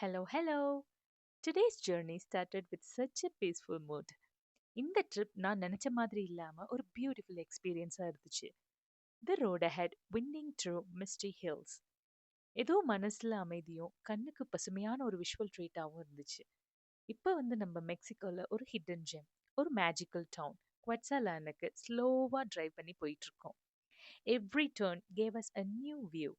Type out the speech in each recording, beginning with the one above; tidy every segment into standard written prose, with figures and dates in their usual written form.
Hello, hello. Today's journey started with such a peaceful mood. இந்த trip நான் நினைச்ச மாதிரி இல்லாம ஒரு பியூட்டிஃபுல் எக்ஸ்பீரியன்ஸா இருந்துச்சு. The road ahead winding through misty hills. ஏதோ மனசுல அமைதியும் கண்ணுக்கு பசுமையான ஒரு விஷுவல் ட்ரீட்டாவும் இருந்துச்சு. இப்போ நம்ம மெக்சிகோல ஒரு ஹிடன் ஜெம், ஒரு மேஜிக்கல் டவுன் குவட்ஸாலாண்டுக்கு ஸ்லோவா டிரைவ் பண்ணி போயிட்டு இருக்கோம். Every turn gave us a new view: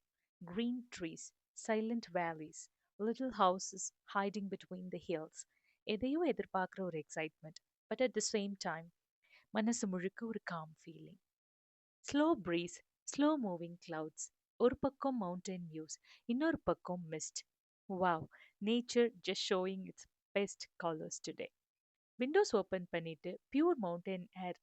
green trees, silent valleys, little houses hiding between the hills. எதையோ எதிர்பார்க்குற ஒரு excitement, but at the same time மனசு முழுக்க ஒரு calm feeling. Slow breeze, slow moving clouds, ஒரு பக்கம் மவுண்டன் வியூஸ், இன்னொரு பக்கம் mist. Wow, nature just showing its best colours today. Windows open பண்ணிட்டு பியூர் மவுண்டன் ஏர்,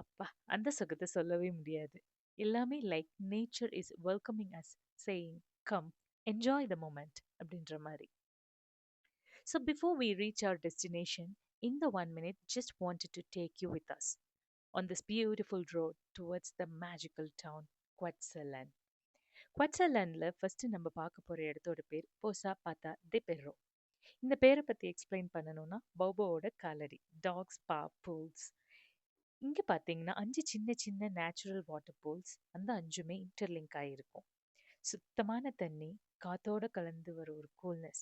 அப்பா அந்த சுகத்தை சொல்லவே முடியாது. எல்லாமே like nature is welcoming us, saying come enjoy the moment அப்படின்ற மாதிரி. So before we reach our destination, in the 1 minute just wanted to take you with us on this beautiful road towards the magical town Quetzalcoatl. குவட்ஸலாண்டில் first நம்ம பார்க்க போகிற இடத்தோட பேர் போசா பாத்தா de பெர்ரோ. இந்த பேரை பற்றி எக்ஸ்பிளைன் பண்ணணும்னா பௌபோவோட காலடி, டாக்ஸ் பா பூல்ஸ். இங்கே பார்த்தீங்கன்னா 5 சின்ன சின்ன நேச்சுரல் வாட்டர் பூல்ஸ், அந்த 5மே இன்டர்லிங்க் ஆகிருக்கும். சுத்தமான தண்ணி, காத்தோட கலந்து வர ஒரு கூல்னஸ்,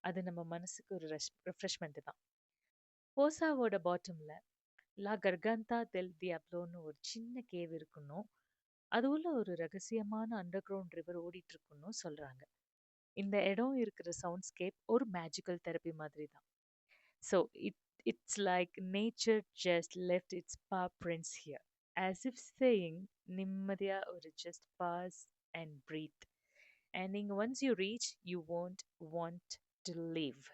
அது நம்ம மனசுக்கு ஒரு ரெஃப்ரெஷ்மெண்ட் தான். போசாவோட பாட்டமில் லா கர்கந்தா தெல் தியாப்லோன்னு ஒரு சின்ன கேவ் இருக்கணும். அது உள்ள ஒரு ரகசியமான அண்டர் கிரவுண்ட் ரிவர் ஓடிட்டு இருக்குன்னு சொல்கிறாங்க. இந்த இடம் இருக்கிற சவுண்ட்ஸ்கேப் ஒரு மேஜிக்கல் தெரப்பி மாதிரி தான். So it's like nature just left its paw prints here, as if saying, "Nimmadya or just pass and breathe." And once you reach, you won't want to leave.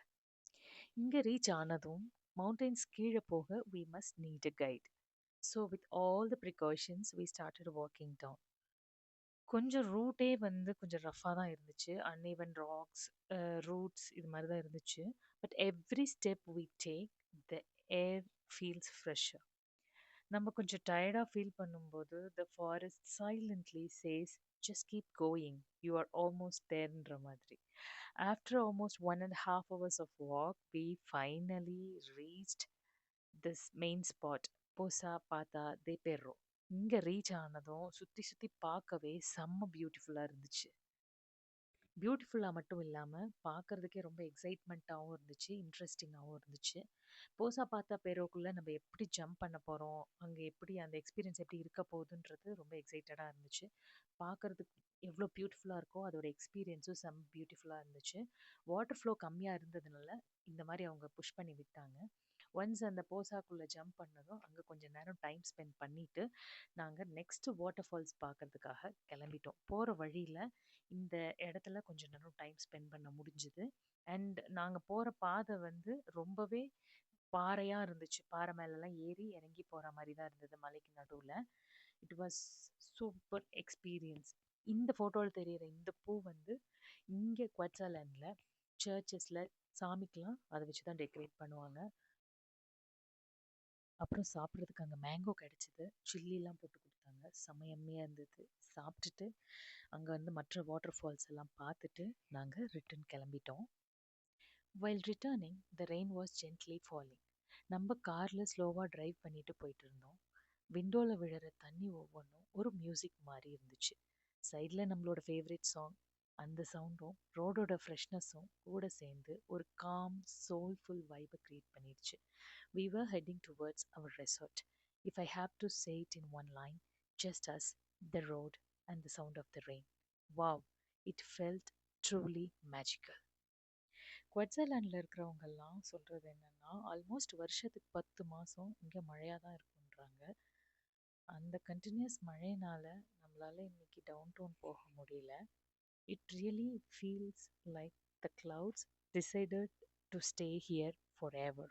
இங்க reach ஆனதும் mountains கீழே போக we must need a guide. So with all the precautions, we started walking down. கொஞ்சம் ரூட்டே கொஞ்சம் ரஃப்பாக தான் இருந்துச்சு. Uneven rocks, roots இது மாதிரி தான் இருந்துச்சு. But every step we take, the air feels fresher. நம்ம கொஞ்சம் டயர்டாக ஃபீல் பண்ணும்போது the forest silently says, just keep going, you are almost தேர்ன்ற மாதிரி. After almost 1.5 hours of walk, we finally reached this main spot, போசா பாத்தா தே பெர்ரோ. இங்கே reach ஆனதும் சுற்றி சுற்றி பார்க்கவே செம்ம பியூட்டிஃபுல்லாக இருந்துச்சு. பியூட்டிஃபுல்லாக மட்டும் இல்லாமல் பார்க்குறதுக்கே ரொம்ப எக்ஸைட்மெண்ட்டாகவும் இருந்துச்சு, இன்ட்ரெஸ்டிங்காகவும் இருந்துச்சு. போசா பார்த்தா பேரோக்குள்ளே நம்ம எப்படி ஜம்ப் பண்ண போகிறோம், அங்கே எப்படி அந்த எக்ஸ்பீரியன்ஸ் எப்படி இருக்க போகுதுன்றது ரொம்ப எக்ஸைட்டடாக இருந்துச்சு. பார்க்குறதுக்கு எவ்வளோ பியூட்டிஃபுல்லாக இருக்கோ அதோட எக்ஸ்பீரியன்ஸும் செம்ம பியூட்டிஃபுல்லாக இருந்துச்சு. வாட்டர் ஃப்ளோ கம்மியாக இருந்ததுனால இந்த மாதிரி அவங்க புஷ் பண்ணி விட்டாங்க. ஒன்ஸ் அந்த போசாக்குள்ளே ஜம்ப் பண்ணதும் அங்கே கொஞ்சம் நேரம் டைம் ஸ்பெண்ட் பண்ணிவிட்டு நாங்கள் நெக்ஸ்ட்டு வாட்டர் ஃபால்ஸ் பார்க்கறதுக்காக கிளம்பிட்டோம். போகிற வழியில் இந்த இடத்துல கொஞ்சம் நேரம் டைம் ஸ்பெண்ட் பண்ண முடிஞ்சுது. அண்ட் நாங்கள் போகிற பாதை ரொம்பவே பாறையாக இருந்துச்சு. பாறை மேலெலாம் ஏறி இறங்கி போகிற மாதிரி தான் இருந்தது மலைக்கு நடுவில். It was super experience. இந்த ஃபோட்டோவில் தெரிகிற இந்த பூ இங்கே குவட்ஸாலாண்டில் சர்ச்சஸில் சாமிக்கெலாம் அதை வச்சு தான் டெக்கரேட் பண்ணுவாங்க. அப்புறம் சாப்பிட்றதுக்கு அங்கே மேங்கோ கிடச்சிது, சில்லிலாம் போட்டு கொடுத்தாங்க, செம்ம யம்மியாக இருந்தது. சாப்பிட்டுட்டு அங்கே மற்ற வாட்டர் ஃபால்ஸ் எல்லாம் பார்த்துட்டு நாங்கள் ரிட்டர்ன் கிளம்பிட்டோம். While returning the rain was gently falling. நம்ம காரில் ஸ்லோவாக ட்ரைவ் பண்ணிட்டு போயிட்டு இருந்தோம். விண்டோவில் விழுற தண்ணி ஒவ்வொன்றும் ஒரு மியூசிக் மாதிரி இருந்துச்சு. சைடில் நம்மளோட ஃபேவரட் சாங், அந்த சவுண்டும் ரோடோட ஃப்ரெஷ்னஸும் கூட சேர்ந்து ஒரு காம் சோல்ஃபுல் வைபை க்ரியேட் பண்ணிடுச்சு. We were heading towards our resort. If I have to say it in one line, just us, the road, and the sound of the rain. Wow, it felt truly magical. குவட்ஸலாண்டில் இருக்கிறவங்கெல்லாம் சொல்கிறது என்னென்னா, almost வருஷத்துக்கு 10 மாதம் இங்கே மழையாக தான் இருக்குன்றாங்க. அந்த கண்டினியூஸ் மழையினால் நம்மளால் இன்னைக்கு டவுன் டவுன் போக முடியல. It really feels like the clouds decided to stay here forever.